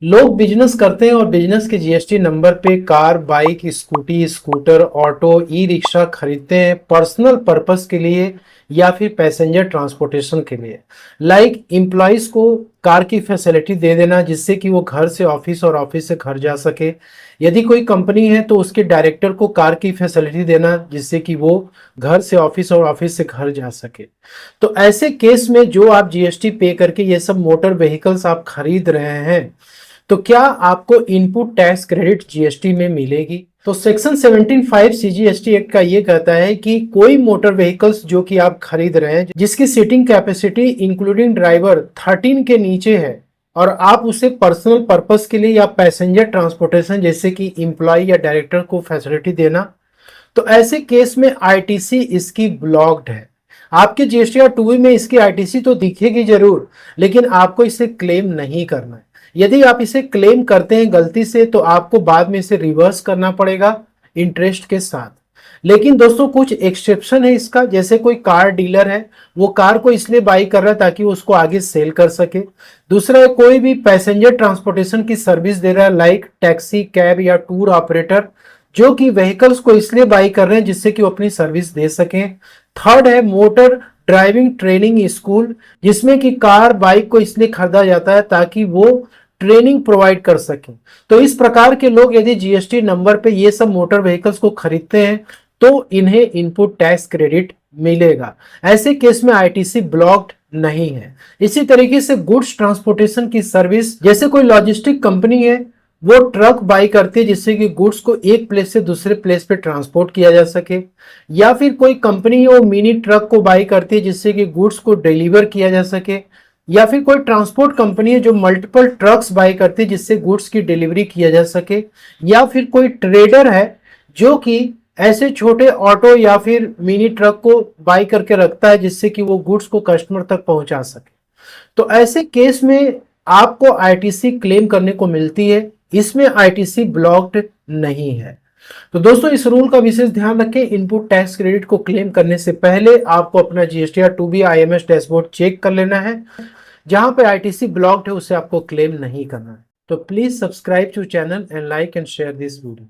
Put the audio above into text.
लोग बिजनेस करते हैं और बिजनेस के जीएसटी नंबर पे car, bike, scooty, scooter, auto, e rickshaw खरीदते हैं पर्सनल पर्पस के लिए या फिर पैसेंजर ट्रांसपोर्टेशन के लिए। लाइक एम्प्लॉयज को कार की फैसिलिटी दे देना जिससे कि वो घर से ऑफिस और ऑफिस से घर जा सके। यदि कोई कंपनी है तो उसके डायरेक्टर को कार की फैसिलिटी देना जिससे कि वो घर से ऑफिस और ऑफिस से घर जा सके। तो ऐसे केस में जो आप जीएसटी पे करके ये सब मोटर व्हीकल्स आप खरीद रहे हैं तो क्या आपको इनपुट टैक्स क्रेडिट जीएसटी में मिलेगी? तो सेक्शन 17(5) सीजीएसटी एक्ट का ये कहता है कि कोई मोटर व्हीकल्स जो कि आप खरीद रहे हैं जिसकी सीटिंग कैपेसिटी इंक्लूडिंग ड्राइवर 13 के नीचे है और आप उसे पर्सनल पर्पस के लिए या पैसेंजर ट्रांसपोर्टेशन जैसे कि इंप्लॉय या डायरेक्टर को फैसिलिटी देना, तो ऐसे केस में आईटीसी इसकी ब्लॉक्ड है। आपके जीएसटीआर 2 में इसकी आईटीसी तो दिखेगी जरूर, लेकिन आपको इसे क्लेम नहीं करना है। यदि आप इसे क्लेम करते हैं गलती से तो आपको बाद में इसे रिवर्स करना पड़ेगा इंटरेस्ट के साथ। लेकिन दोस्तों कुछ एक्सेप्शन है इसका, जैसे कोई कार डीलर है, वो कार को इसलिए बाई कर रहा है ताकि वो उसको आगे सेल कर सके। दूसरा है कोई भी पैसेंजर ट्रांसपोर्टेशन की सर्विस दे रहा है लाइक टैक्सी, कैब या टूर ऑपरेटर, जो कि व्हीकल्स को इसलिए बाई कर रहे हैं जिससे कि वो अपनी सर्विस दे सकें। थर्ड है मोटर ड्राइविंग ट्रेनिंग स्कूल, जिसमें कि कार बाइक को इसलिए खरीदा जाता है ताकि वो ट्रेनिंग प्रोवाइड कर सके। तो इस प्रकार के लोग यदि जीएसटी नंबर पे ये सब मोटर व्हीकल्स को खरीदते हैं तो इन्हें इनपुट टैक्स क्रेडिट मिलेगा। ऐसे केस में आईटीसी ब्लॉक्ड नहीं है। इसी तरीके से गुड्स ट्रांसपोर्टेशन की सर्विस, जैसे कोई लॉजिस्टिक कंपनी है वो ट्रक बाई करती है जिससे कि गुड्स को एक प्लेस से दूसरे प्लेस पे ट्रांसपोर्ट किया जा सके, या फिर कोई कंपनी है वो मिनी ट्रक को बाई करती है जिससे कि गुड्स को डिलीवर किया जा सके, या फिर कोई ट्रांसपोर्ट कंपनी है जो मल्टीपल ट्रक्स बाई करती है जिससे गुड्स की डिलीवरी किया जा सके, या फिर कोई ट्रेडर है जो कि ऐसे छोटे ऑटो या फिर मिनी ट्रक को बाई करके रखता है जिससे कि वो गुड्स को कस्टमर तक पहुंचा सके। तो ऐसे केस में आपको आईटीसी क्लेम करने को मिलती है, इसमें आईटीसी ब्लॉक्ड नहीं है। तो दोस्तों इस रूल का विशेष ध्यान रखें, इनपुट टैक्स क्रेडिट को क्लेम करने से पहले आपको अपना GSTR 2B IMS dashboard check कर लेना है। जहां पे आईटीसी ब्लॉक्ड है उसे आपको क्लेम नहीं करना है। तो please subscribe to channel and like and share this video.